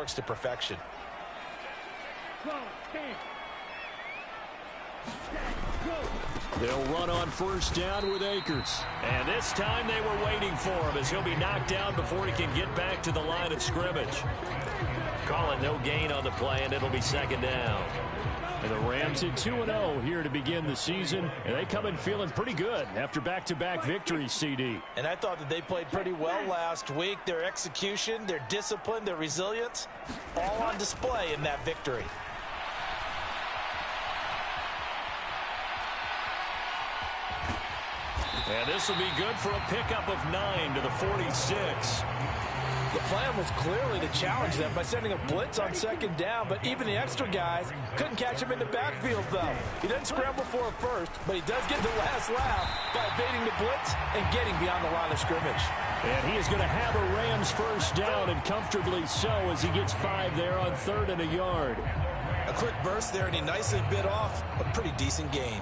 works to perfection. They'll run on first down with Akers. And this time they were waiting for him as he'll be knocked down before he can get back to the line of scrimmage. Calling no gain on the play, and it'll be second down. And the Rams at 2-0 here to begin the season. And they come in feeling pretty good after back-to-back victories, CD. And I thought that they played pretty well last week. Their execution, their discipline, their resilience, all on display in that victory. And this will be good for a pickup of 9 to the 46. The plan was clearly to challenge them by sending a blitz on second down, but even the extra guys couldn't catch him in the backfield, though. He doesn't scramble for a first, but he does get the last laugh by evading the blitz and getting beyond the line of scrimmage. And he is going to have a Rams first down, and comfortably so, as he gets 5 there on 3rd and a yard. A quick burst there, and he nicely bit off a pretty decent gain.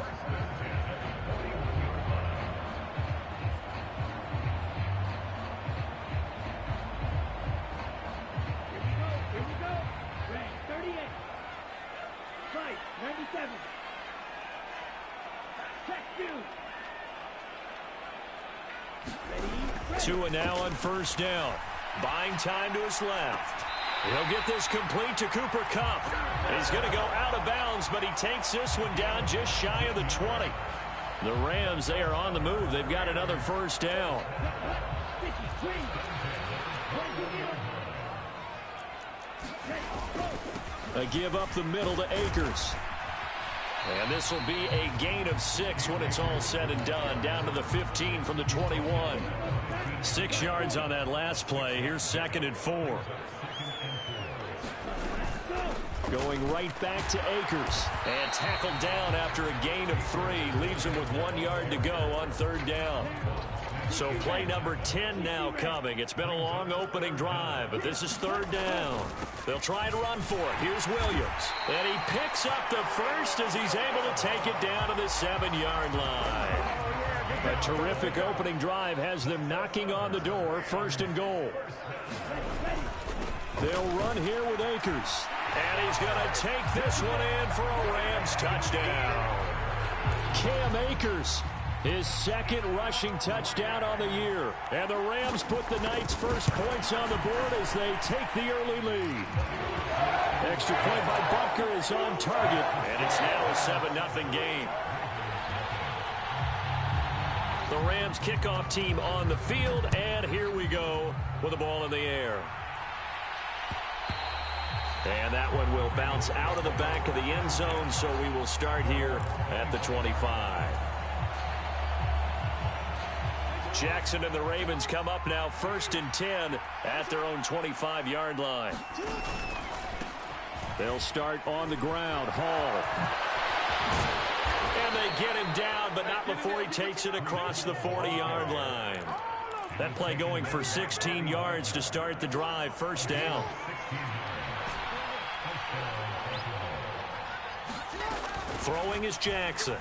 Tua now on first down. Buying time to his left. He'll get this complete to Cooper Kupp. He's going to go out of bounds, but he takes this one down just shy of the 20. The Rams, they are on the move. They've got another first down. A give up the middle to Akers. And this will be a gain of 6 when it's all said and done. Down to the 15 from the 21. 6 yards on that last play. Here's 2nd and 4. Going right back to Akers. And tackled down after a gain of 3. Leaves him with 1 yard to go on 3rd down. So play number 10 now coming. It's been a long opening drive, but this is 3rd down. They'll try to run for it. Here's Williams. And he picks up the first as he's able to take it down to the 7-yard line. A terrific opening drive has them knocking on the door. 1st and goal. They'll run here with Akers. And he's going to take this one in for a Rams touchdown. Cam Akers, his 2nd rushing touchdown on the year. And the Rams put the Knights' first points on the board as they take the early lead. Extra point by Bunker is on target. And it's now a 7-0 game. The Rams kickoff team on the field. And here we go with the ball in the air. And that one will bounce out of the back of the end zone. So we will start here at the 25. Jackson and the Ravens come up now 1st and 10 at their own 25-yard line. They'll start on the ground. Hall. And they get him down, but not before he takes it across the 40-yard line. That play going for 16 yards to start the drive. 1st down. Throwing is Jackson.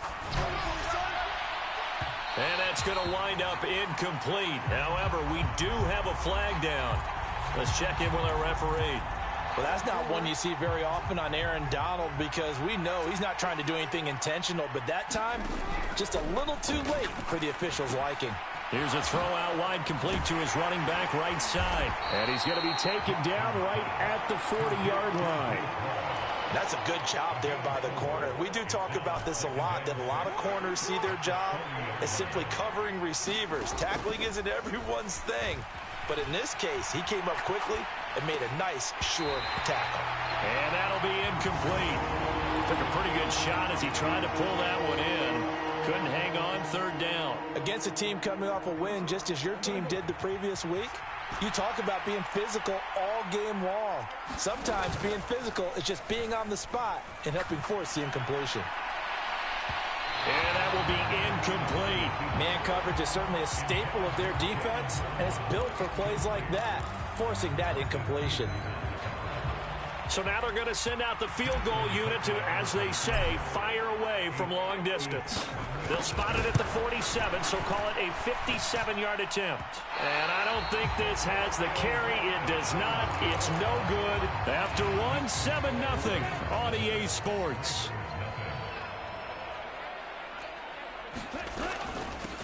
And that's going to wind up incomplete. However, we do have a flag down. Let's check in with our referee. Well, that's not one you see very often on Aaron Donald because we know he's not trying to do anything intentional. But that time, just a little too late for the officials' liking. Here's a throw out wide complete to his running back right side. And he's going to be taken down right at the 40-yard line. That's a good job there by the corner. We do talk about this a lot, that a lot of corners see their job as simply covering receivers. Tackling isn't everyone's thing. But in this case, he came up quickly and made a nice, sure tackle. And that'll be incomplete. Took a pretty good shot as he tried to pull that one in. Couldn't hang on. 3rd down. Against a team coming off a win just as your team did the previous week, you talk about being physical all game long. Sometimes being physical is just being on the spot and helping force the incompletion. And that will be incomplete. Man coverage is certainly a staple of their defense, and it's built for plays like that, forcing that incompletion. So now they're going to send out the field goal unit to, as they say, fire away from long distance. They'll spot it at the 47, so call it a 57-yard attempt. And I don't think this has the carry. It does not. It's no good. After one, 7-0 on EA Sports.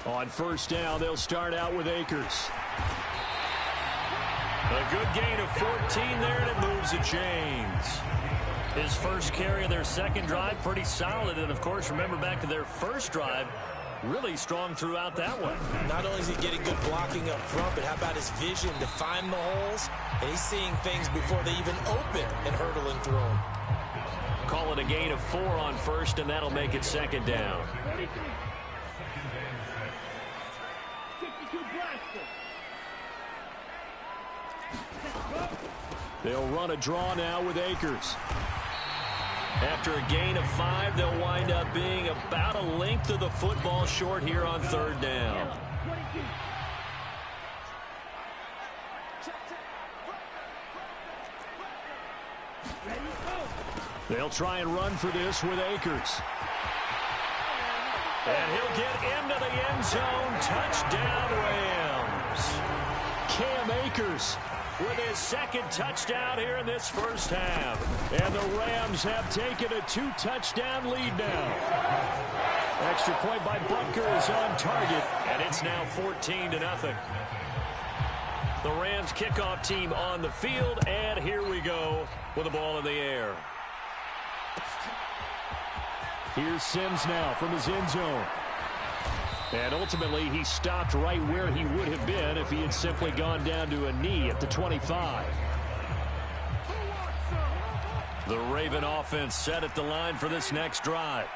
On first down, they'll start out with Akers. A good gain of 14 there, and it moves the chains. His first carry of their second drive, pretty solid. And, of course, remember back to their first drive, really strong throughout that one. Not only is he getting good blocking up front, but how about his vision to find the holes? And he's seeing things before they even open and hurtling through them. Call it a gain of 4 on first, and that'll make it second down. They'll run a draw now with Akers. After a gain of 5, they'll wind up being about a length of the football short here on third down. They'll try and run for this with Akers. And he'll get into the end zone. Touchdown, Rams. Cam Akers with his second touchdown here in this first half. And the Rams have taken a 2-touchdown lead now. Extra point by Butker is on target, and it's now 14-0. The Rams kickoff team on the field, and here we go with the ball in the air. Here's Sims now from his end zone. And ultimately, he stopped right where he would have been if he had simply gone down to a knee at the 25. The Raven offense set at the line for this next drive.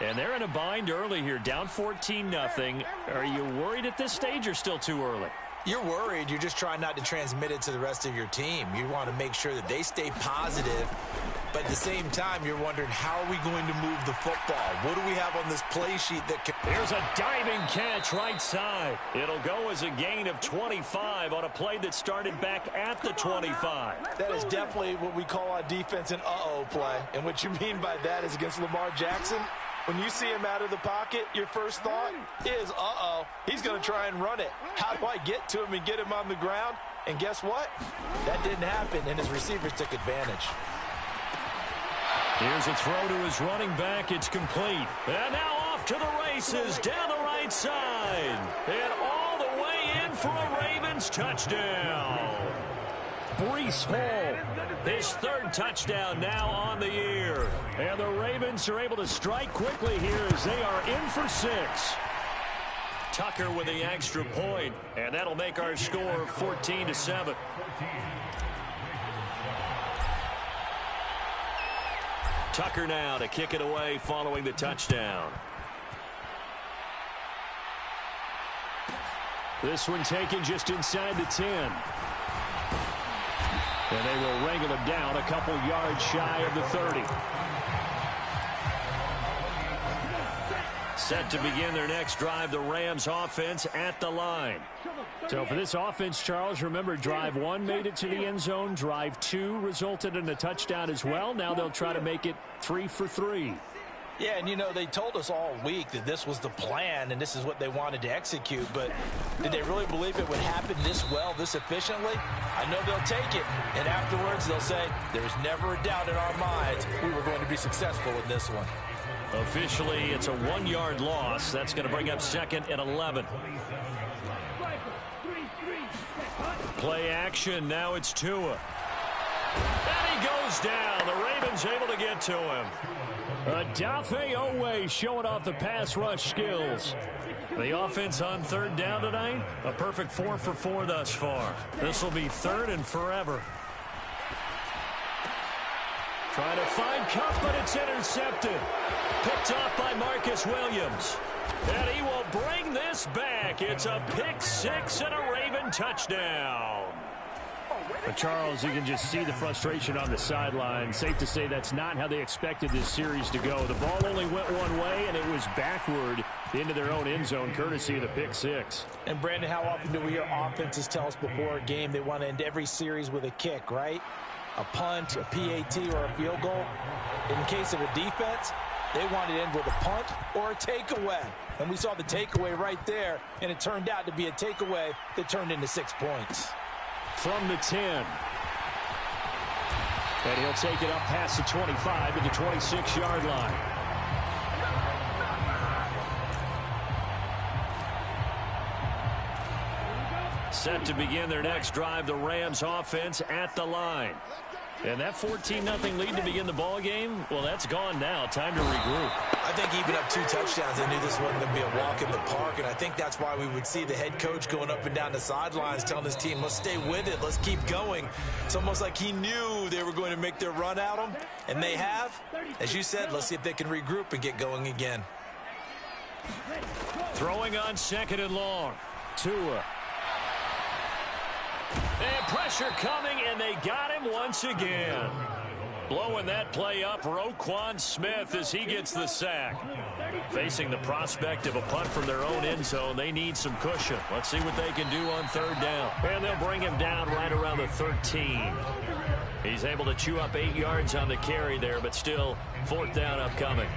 And they're in a bind early here, down 14-0. Are you worried at this stage or still too early? You're worried. You're just trying not to transmit it to the rest of your team. You want to make sure that they stay positive. But at the same time, you're wondering, how are we going to move the football? What do we have on this play sheet that can... Here's a diving catch right side. It'll go as a gain of 25 on a play that started back at the 25. That is definitely what we call on defense an uh-oh play. And what you mean by that is against Lamar Jackson, when you see him out of the pocket, your first thought is, uh-oh, he's going to try and run it. How do I get to him and get him on the ground? And guess what? That didn't happen, and his receivers took advantage. Here's a throw to his running back. It's complete. And now off to the races down the right side. And all the way in for a Ravens touchdown. Breece Hall, his third touchdown now on the year. And the Ravens are able to strike quickly here as they are in for 6. Tucker with the extra point, and that'll make our score 14-7. Tucker now to kick it away following the touchdown. This one taken just inside the 10. And they will wrangle him down a couple yards shy of the 30. Set to begin their next drive, the Rams offense at the line. So for this offense, Charles, remember drive 1 made it to the end zone. Drive 2 resulted in a touchdown as well. Now they'll try to make it 3 for 3. Yeah, and you know, they told us all week that this was the plan and this is what they wanted to execute, but did they really believe it would happen this well, this efficiently? I know they'll take it, and afterwards they'll say, there's never a doubt in our minds we were going to be successful in this one. Officially, it's a 1-yard loss. That's going to bring up second and 11. Play action. Now it's Tua. And he goes down. The Ravens able to get to him. Odafe Oweh showing off the pass rush skills. The offense on third down tonight, a perfect 4 for 4 thus far. This will be third and forever. Trying to find Kupp, but it's intercepted. Picked off by Marcus Williams. And he will bring this back. It's a pick 6 and a Raven touchdown. But Charles, you can just see the frustration on the sideline. Safe to say that's not how they expected this series to go. The ball only went one way, and it was backward into their own end zone, courtesy of the pick 6. And, Brandon, how often do we hear offenses tell us before a game they want to end every series with a kick, right? a punt, a PAT, or a field goal. In case of a defense, they want it in with a punt or a takeaway. And we saw the takeaway right there, and it turned out to be a takeaway that turned into 6 points. From the 10. And he'll take it up past the 25 to the 26-yard line. Set to begin their next drive, the Rams offense at the line. And that 14-0 lead to begin the ball game, well, that's gone now. Time to regroup. I think even up 2 touchdowns, they knew this wasn't going to be a walk in the park, and I think that's why we would see the head coach going up and down the sidelines telling his team, let's stay with it, let's keep going. It's almost like he knew they were going to make their run at him, and they have. As you said, let's see if they can regroup and get going again. Throwing on 2nd and long. Tua. And pressure coming, and they got him once again. Blowing that play up, Roquan Smith as he gets the sack. Facing the prospect of a punt from their own end zone, they need some cushion. Let's see what they can do on 3rd down. And they'll bring him down right around the 13. He's able to chew up 8 yards on the carry there, but still 4th down upcoming.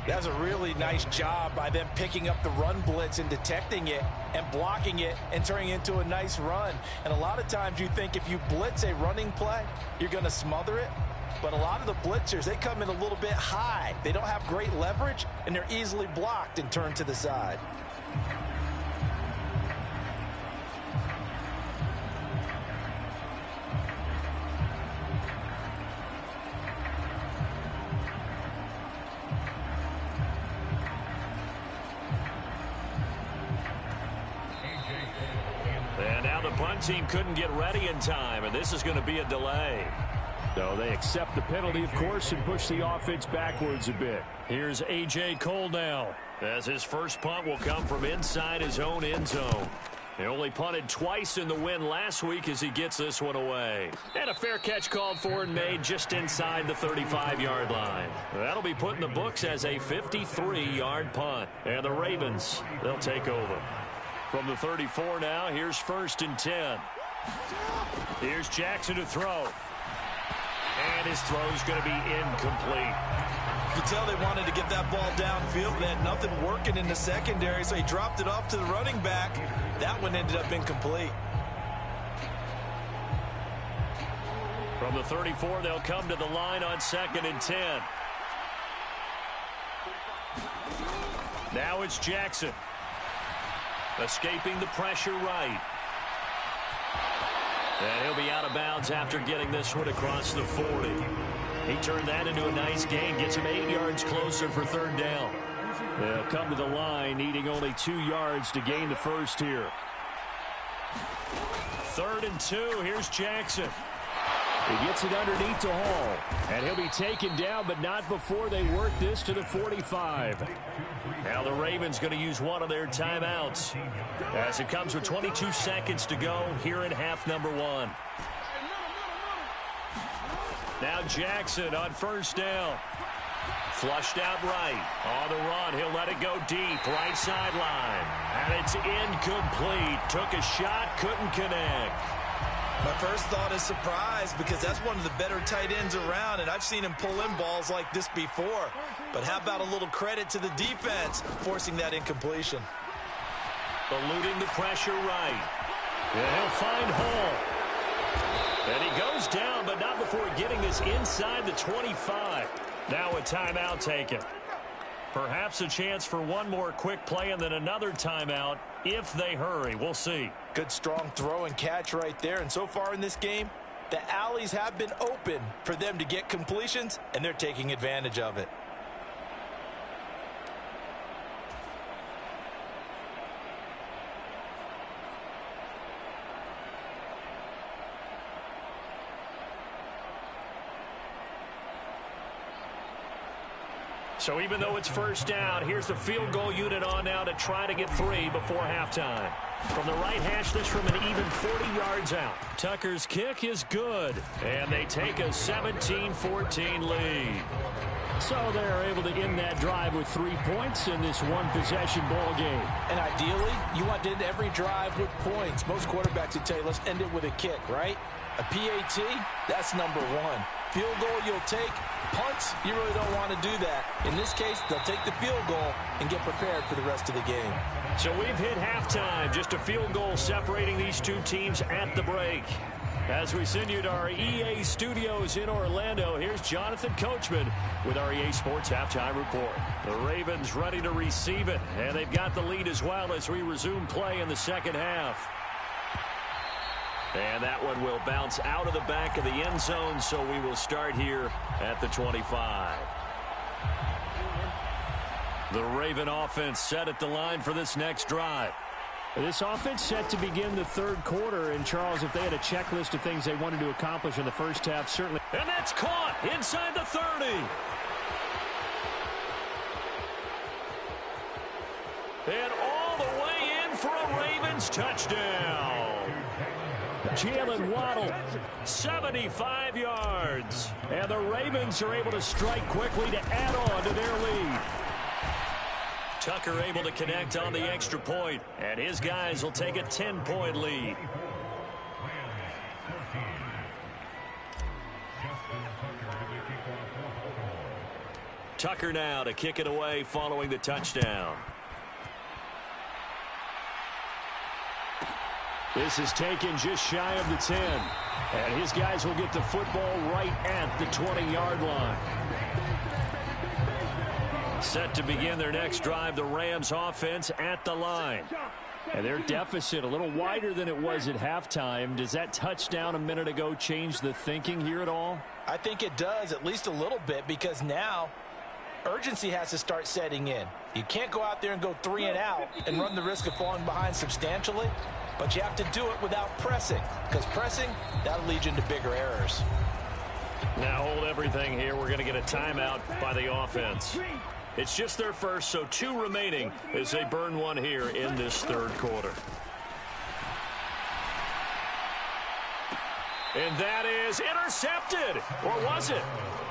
That's a really nice job by them picking up the run blitz and detecting it and blocking it and turning it into a nice run. And a lot of times you think if you blitz a running play, you're going to smother it. But a lot of the blitzers, they come in a little bit high. They don't have great leverage, and they're easily blocked and turned to the side. And now the punt team couldn't get ready in time, and this is going to be a delay. So they accept the penalty, of course, and push the offense backwards a bit. Here's A.J. Cole now, as his first punt will come from inside his own end zone. He only punted twice in the win last week as he gets this one away. And a fair catch called for and made just inside the 35-yard line. That'll be put in the books as a 53-yard punt. And the Ravens, they'll take over. From the 34 now, here's 1st and 10. Here's Jackson to throw. And his throw's going to be incomplete. You can tell they wanted to get that ball downfield. They had nothing working in the secondary, so he dropped it off to the running back. That one ended up incomplete. From the 34, they'll come to the line on 2nd and 10. Now it's Jackson. Escaping the pressure right. And he'll be out of bounds after getting this one across the 40. He turned that into a nice gain. Gets him 8 yards closer for 3rd down. They'll come to the line, needing only 2 yards to gain the first here. 3rd and 2. Here's Jackson. He gets it underneath to Hall. And he'll be taken down, but not before they work this to the 45. Now the Ravens going to use one of their timeouts as it comes with 22 seconds to go here in half number 1. Now Jackson on 1st down. Flushed out right. On the run, he'll let it go deep. Right sideline. And it's incomplete. Took a shot, couldn't connect. My first thought is surprise because that's one of the better tight ends around, and I've seen him pull in balls like this before. But how about a little credit to the defense forcing that incompletion? Eluding the pressure right. And he'll find Hall. And he goes down, but not before getting this inside the 25. Now a timeout taken. Perhaps a chance for one more quick play and then another timeout if they hurry. We'll see. Good strong throw and catch right there. And so far in this game, the alleys have been open for them to get completions, and they're taking advantage of it. So even though it's 1st down, here's the field goal unit on now to try to get 3 before halftime. From the right hash, this from an even 40 yards out. Tucker's kick is good, and they take a 17-14 lead. So they're able to end that drive with 3 points in this one-possession ball game. And ideally, you want to end every drive with points. Most quarterbacks would tell you, let's end it with a kick, right? A PAT, that's number one. Field goal you'll take. Punts, you really don't want to do that. In this case, they'll take the field goal and get prepared for the rest of the game. So we've hit halftime. Just a field goal separating these two teams at the break. As we send you to our EA studios in Orlando, here's Jonathan Coachman with our EA Sports Halftime Report. The Ravens ready to receive it, and they've got the lead as well as we resume play in the second half. And that one will bounce out of the back of the end zone, so we will start here at the 25. The Raven offense set at the line for this next drive. This offense set to begin the third quarter, and Charles, if they had a checklist of things they wanted to accomplish in the first half, certainly. And that's caught inside the 30. And all the way in for a Ravens touchdown. Jalen Waddle, 75 yards. And the Ravens are able to strike quickly to add on to their lead. Tucker able to connect on the extra point, and his guys will take a 10-point lead. Tucker now to kick it away following the touchdown. This is taken just shy of the 10. And his guys will get the football right at the 20-yard line. Set to begin their next drive, the Rams offense at the line. And their deficit a little wider than it was at halftime. Does that touchdown a minute ago change the thinking here at all? I think it does, at least a little bit, because now urgency has to start setting in. You can't go out there and go 3 and out and run the risk of falling behind substantially, but you have to do it without pressing, because pressing, that'll lead you into bigger errors. Now hold everything here. We're going to get a timeout by the offense. It's just their first, so 2 remaining as they burn one here in this third quarter. And that is intercepted. Or was it?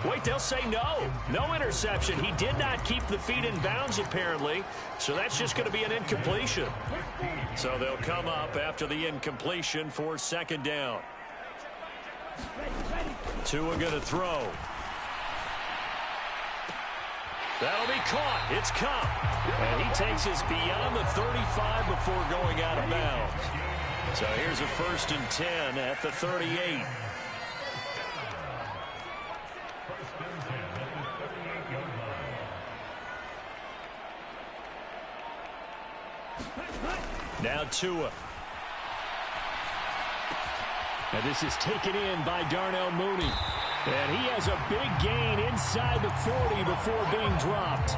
Wait, they'll say no. No interception. He did not keep the feet in bounds, apparently. So that's just going to be an incompletion. So they'll come up after the incompletion for second down. Tua going to throw. That'll be caught. It's Kupp. And he takes us beyond the 35 before going out of bounds. So here's a 1st and 10 at the 38. Now Tua. And this is taken in by Darnell Mooney. And he has a big gain inside the 40 before being dropped.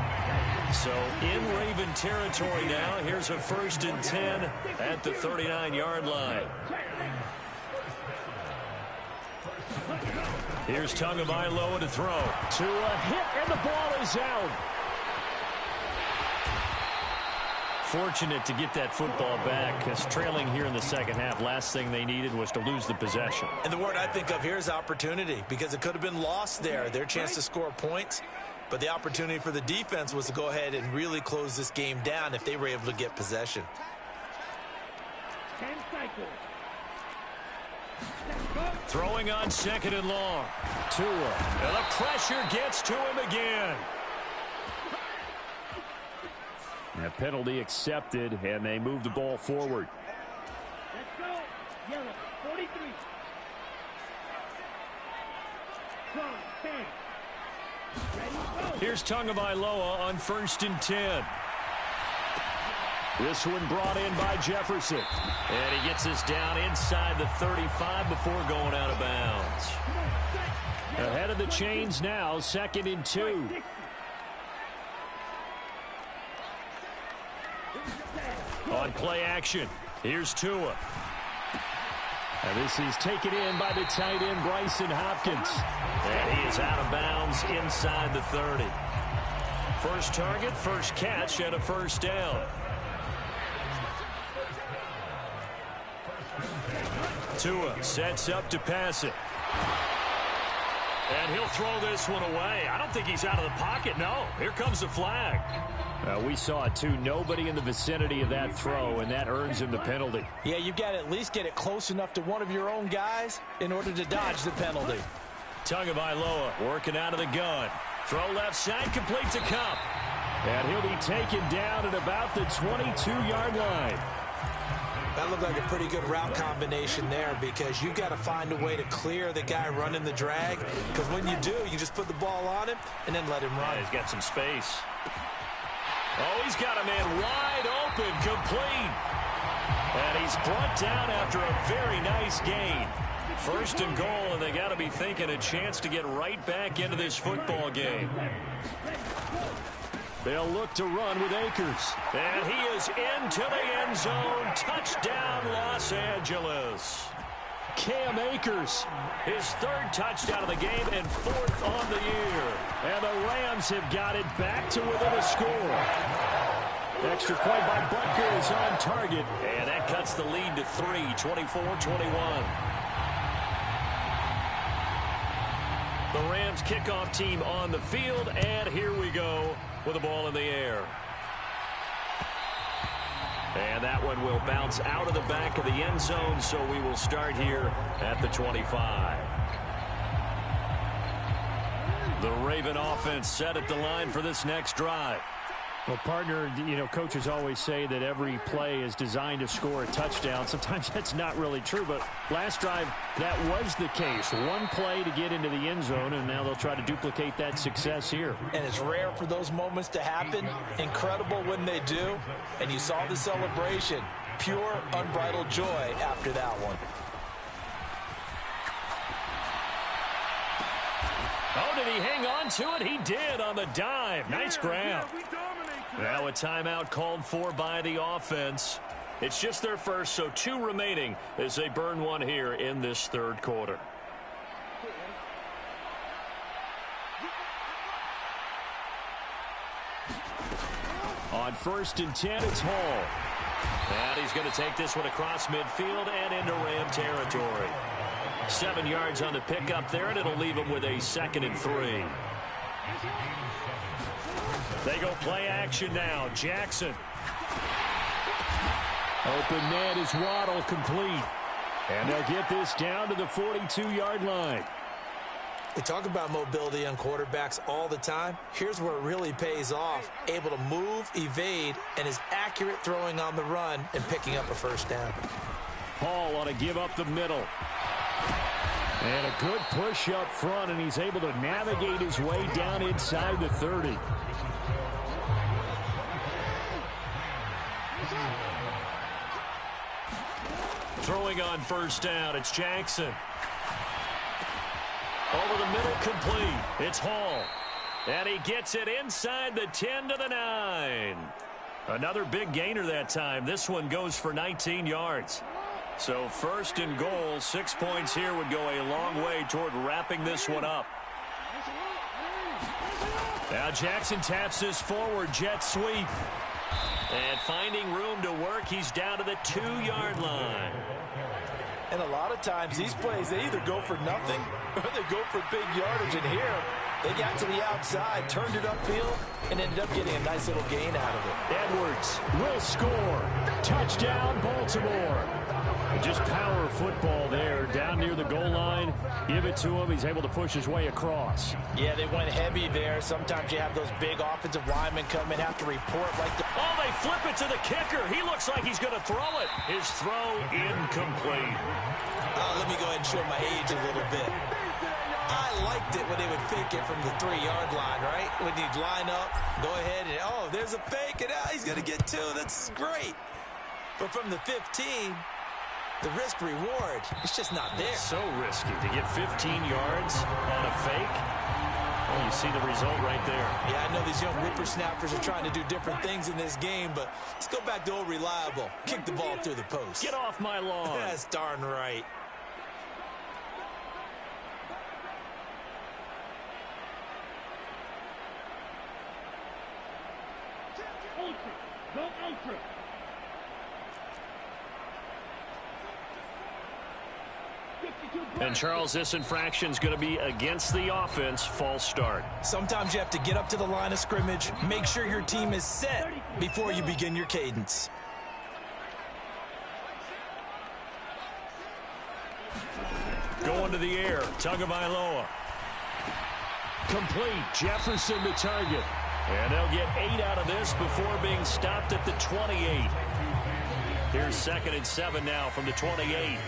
So in Raven territory now. Here's a 1st and 10 at the 39-yard line. Here's Tagovailoa to throw. Tua hit, and the ball is out. Fortunate to get that football back, because trailing here in the second half, last thing they needed was to lose the possession. And the word I think of here is opportunity, because it could have been lost there, their chance to score points. But the opportunity for the defense was to go ahead and really close this game down if they were able to get possession. Throwing on 2nd and long. Tua. And the pressure gets to him again. And a penalty accepted, and they move the ball forward. Let's go. Yellow, 43. Strong, 10. Ready, go. Here's Tagovailoa on 1st and 10. This one brought in by Jefferson. And he gets us down inside the 35 before going out of bounds. Ahead of the chains now, 2nd and 2. On play action, here's Tua. And this is taken in by the tight end, Bryson Hopkins. And he is out of bounds inside the 30. First target, first catch, and a 1st down. Tua sets up to pass it. And he'll throw this one away. I don't think he's out of the pocket, no. Here comes the flag. We saw it, too. Nobody in the vicinity of that throw, and that earns him the penalty. Yeah, you've got to at least get it close enough to one of your own guys in order to dodge the penalty. Tagovailoa working out of the gun. Throw left side, complete to Kupp. And he'll be taken down at about the 22-yard line. That looked like a pretty good route combination there because you've got to find a way to clear the guy running the drag. Because when you do, you just put the ball on him and then let him run. Yeah, he's got some space. Oh, he's got a man wide open, complete. And he's brought down after a very nice gain. First and goal, and they got to be thinking a chance to get right back into this football game. They'll look to run with Akers. And he is into the end zone. Touchdown, Los Angeles. Cam Akers. His third touchdown of the game and fourth on the year. And the Rams have got it back to within a score. Extra point by Butker is on target. And that cuts the lead to 3, 24-21. The Rams kickoff team on the field, and here we go with the ball in the air. And that one will bounce out of the back of the end zone, so we will start here at the 25. The Raven offense set at the line for this next drive. Well, partner, coaches always say that every play is designed to score a touchdown. Sometimes that's not really true, but last drive, that was the case. One play to get into the end zone, and now they'll try to duplicate that success here. And it's rare for those moments to happen. Incredible when they do. And you saw the celebration. Pure, unbridled joy after that one. Oh, did he hang on to it? He did on the dive. Nice grab. Now a timeout called for by the offense. It's just their first, so 2 remaining as they burn one here in this third quarter. On 1st and 10, it's Hall. And he's going to take this one across midfield and into Ram territory. 7 yards on the pickup there, and it'll leave him with a 2nd and 3. They go play action now. Jackson. Open man is Waddle, complete. And they'll get this down to the 42-yard line. We talk about mobility on quarterbacks all the time. Here's where it really pays off. Able to move, evade, and is accurate throwing on the run and picking up a first down. Hall ought to give up the middle. And a good push up front, and he's able to navigate his way down inside the 30. Throwing on first down, it's Jackson. Over the middle, complete. It's Hall. And he gets it inside the 10 to the 9. Another big gainer that time. This one goes for 19 yards. So 1st and goal, 6 points here would go a long way toward wrapping this one up. Now Jackson taps this forward jet sweep. And finding room to work, he's down to the 2-yard line. And a lot of times these plays, they either go for nothing or they go for big yardage. And here, they got to the outside, turned it upfield, and ended up getting a nice little gain out of it. Edwards will score. Touchdown, Baltimore. Just power football there, down near the goal line. Give it to him. He's able to push his way across. Yeah, they went heavy there. Sometimes you have those big offensive linemen come in, have to report like the... Oh, they flip it to the kicker. He looks like he's going to throw it. His throw incomplete. Let me go ahead and show my age a little bit. I liked it when they would fake it from the 3-yard line, right? When you'd line up, go ahead and, oh, there's a fake, and he's going to get 2. That's great. But from the 15... the risk-reward, it's just not there. So risky to get 15 yards on a fake. Oh, you see the result right there. Yeah, I know these young whippersnappers are trying to do different things in this game, but let's go back to old reliable. Kick the ball through the post. Get off my lawn. That's darn right. Ultra. Go ultra. And, Charles, this infraction is going to be against the offense, false start. Sometimes you have to get up to the line of scrimmage, make sure your team is set before you begin your cadence. Going to the air, Tagovailoa. Complete, Jefferson to target. And they'll get 8 out of this before being stopped at the 28. Here's 2nd and 7 now from the 28.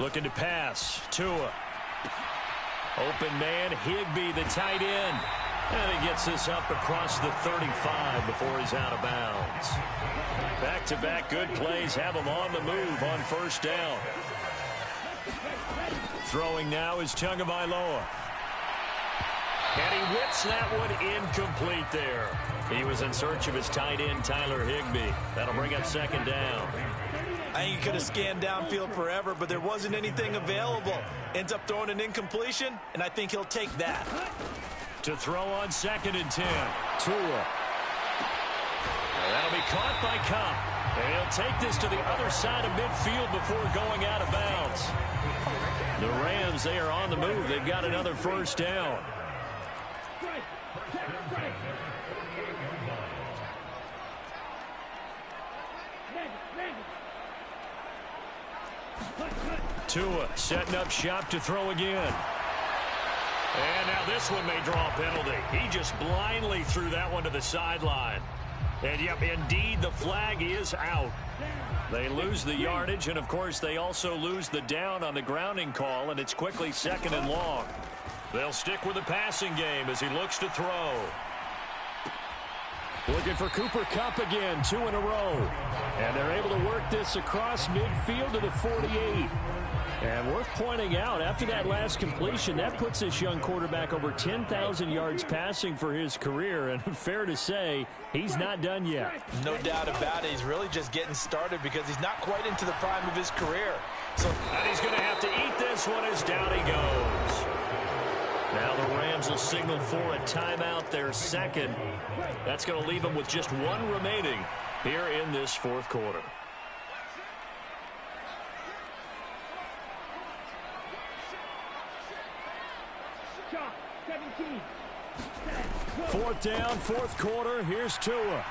Looking to pass. Tua. Open man, Higbee, the tight end. And he gets this up across the 35 before he's out of bounds. Back-to-back good plays have him on the move on first down. Throwing now is Tagovailoa. And he whips that one incomplete there. He was in search of his tight end, Tyler Higbee. That'll bring up 2nd down. I think he could have scanned downfield forever, but there wasn't anything available. Ends up throwing an incompletion, and I think he'll take that. To throw on 2nd and 10. Tua. That'll be caught by Kupp. And he'll take this to the other side of midfield before going out of bounds. The Rams, they are on the move. They've got another first down. Tua setting up shop to throw again. And now this one may draw a penalty. He just blindly threw that one to the sideline. And, yep, indeed, the flag is out. They lose the yardage, and, of course, they also lose the down on the grounding call, and it's quickly 2nd and long. They'll stick with the passing game as he looks to throw. Looking for Cooper Kupp again, 2 in a row. And they're able to work this across midfield to the 48. And worth pointing out, after that last completion, that puts this young quarterback over 10,000 yards passing for his career. And fair to say, he's not done yet. No doubt about it. He's really just getting started because he's not quite into the prime of his career. And he's going to have to eat this one as down he goes. Now the Rams will signal for a timeout, their 2nd. That's going to leave them with just 1 remaining here in this 4th quarter. Fourth down, 4th quarter. Here's Tua.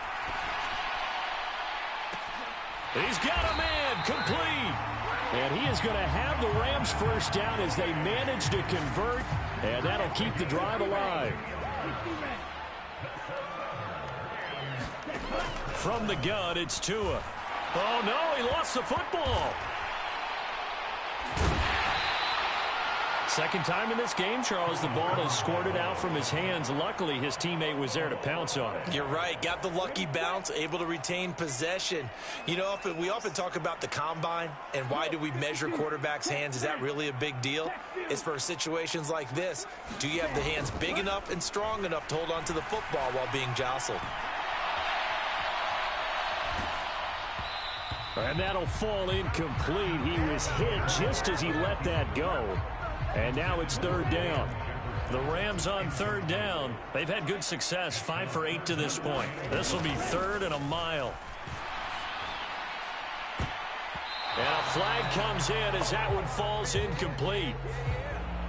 He's got a man, complete. And he is going to have the Rams first down as they manage to convert. And that'll keep the drive alive. From the gun, it's Tua. Oh, no, he lost the football. Second time in this game, Charles, the ball is squirted out from his hands. Luckily, his teammate was there to pounce on it. You're right. Got the lucky bounce, able to retain possession. You know, we often talk about the combine and why do we measure quarterbacks' hands. Is that really a big deal? It's for situations like this. Do you have the hands big enough and strong enough to hold on to the football while being jostled? And that'll fall incomplete. He was hit just as he let that go. And now it's 3rd down. The Rams on 3rd down. They've had good success, 5 for 8 to this point. This will be 3rd and a mile. And a flag comes in as that one falls incomplete.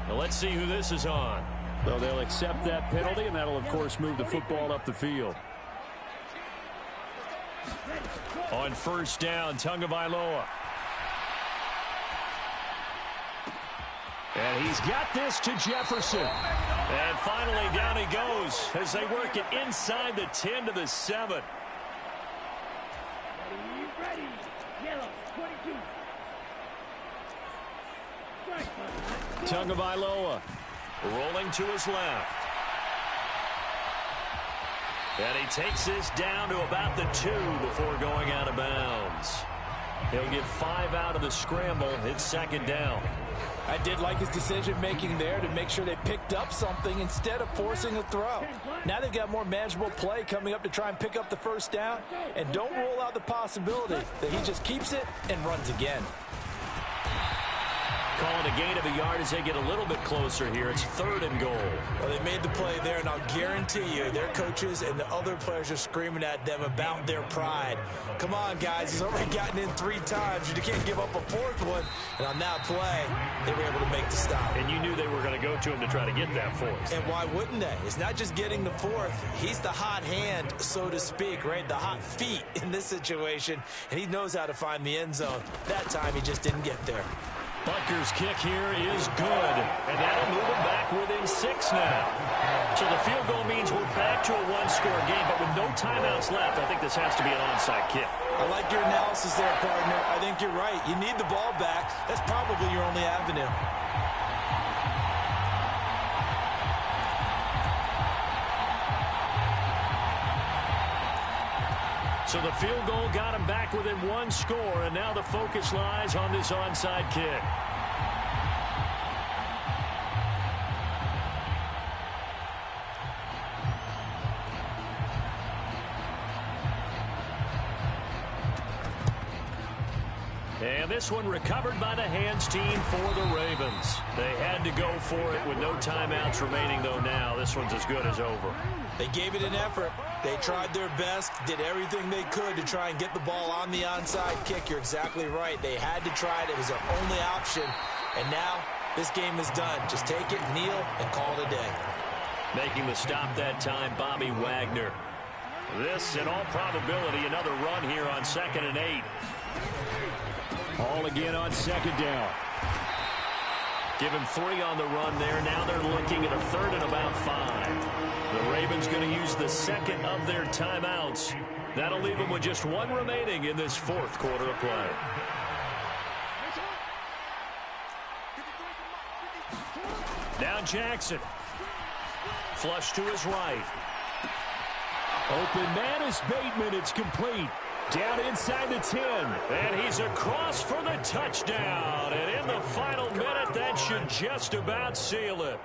Now let's see who this is on. Well, they'll accept that penalty, and that'll, of course, move the football up the field. On 1st down, Tagovailoa. And he's got this to Jefferson. And finally down he goes as they work it inside the 10 to the 7. Ready. Yellow, 22. Tagovailoa rolling to his left. And he takes this down to about the 2 before going out of bounds. He'll get 5 out of the scramble. It's 2nd down. I did like his decision-making there to make sure they picked up something instead of forcing a throw. Now they've got more manageable play coming up to try and pick up the first down. And don't rule out the possibility that he just keeps it and runs again. calling a gain of a yard as they get a little bit closer here. It's 3rd and goal. Well, they made the play there, and I'll guarantee you their coaches and the other players are screaming at them about their pride. Come on, guys. He's already gotten in 3 times. You can't give up a 4th one. And on that play, they were able to make the stop. And you knew they were going to go to him to try to get that 4th. And why wouldn't they? It's not just getting the 4th. He's the hot hand, so to speak, right? The hot feet in this situation. And he knows how to find the end zone. That time, he just didn't get there. Butker's kick here is good, and that'll move them back within 6 now. So the field goal means we're back to a 1-score game, but with no timeouts left, I think this has to be an onside kick. I like your analysis there, partner. I think you're right. You need the ball back. That's probably your only avenue. So the field goal got him back within 1 score, and now the focus lies on this onside kick. And this one recovered by the hands team for the Ravens. They had to go for it with no timeouts remaining, though now this one's as good as over. They gave it an effort. They tried their best, did everything they could to try and get the ball on the onside kick. You're exactly right. They had to try it. It was their only option. And now this game is done. Just take it, kneel, and call it a day. Making the stop that time, Bobby Wagner. This, in all probability, another run here on 2nd and 8. All again on 2nd down. Give him 3 on the run there. Now they're looking at a 3rd and about 5. The Ravens going to use the 2nd of their timeouts. That'll leave them with just 1 remaining in this 4th quarter of play. Now Jackson. Flush to his right. Open man is Bateman. It's complete. Down inside the 10. And he's across for the touchdown. And in the final minute, that should just about seal it.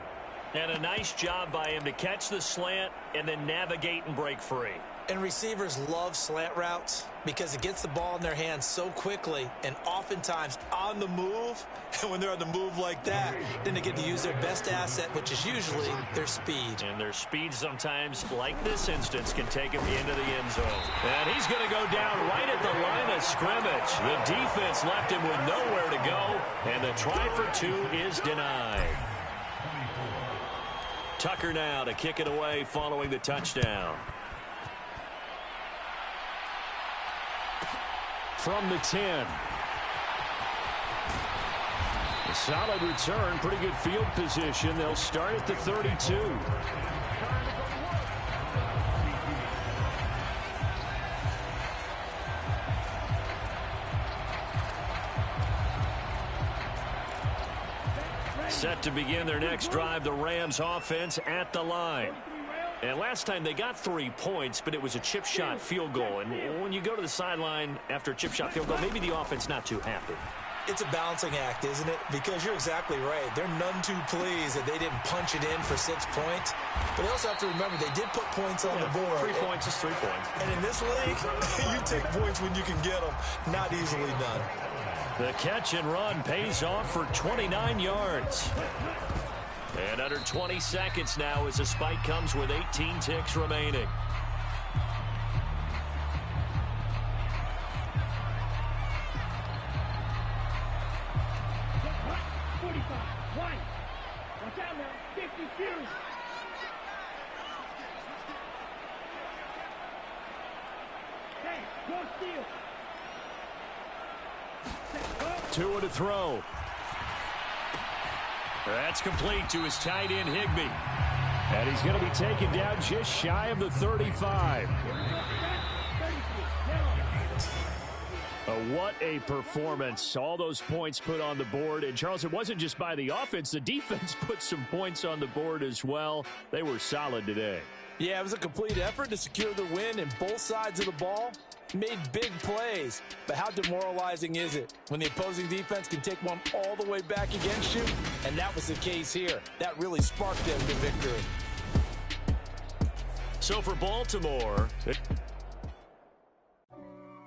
And a nice job by him to catch the slant and then navigate and break free. And receivers love slant routes because it gets the ball in their hands so quickly and oftentimes on the move. And when they're on the move like that, then they get to use their best asset, which is usually their speed. And their speed sometimes, like this instance, can take him into the end zone. And he's going to go down right at the line of scrimmage. The defense left him with nowhere to go, and the try for 2 is denied. Tucker now to kick it away following the touchdown. From the 10. A solid return, pretty good field position. They'll start at the 32. Set to begin their next drive, the Rams offense at the line. And last time they got 3 points, but it was a chip shot field goal. And when you go to the sideline after a chip shot field goal, maybe the offense not too happy. It's a balancing act, isn't it? Because you're exactly right. They're none too pleased that they didn't punch it in for 6 points. But they also have to remember they did put points on the board. 3 points is 3 points. And in this league, you take points when you can get them. Not easily done. The catch and run pays off for 29 yards. And under 20 seconds now as the spike comes with 18 ticks remaining. Two to throw. That's complete to his tight end, Higbee. And he's going to be taken down just shy of the 35. What a performance. All those points put on the board. And, Charles, it wasn't just by the offense. The defense put some points on the board as well. They were solid today. Yeah, it was a complete effort to secure the win, and both sides of the ball made big plays. But how demoralizing is it when the opposing defense can take one all the way back against you? And that was the case here. That really sparked them to victory. So for Baltimore,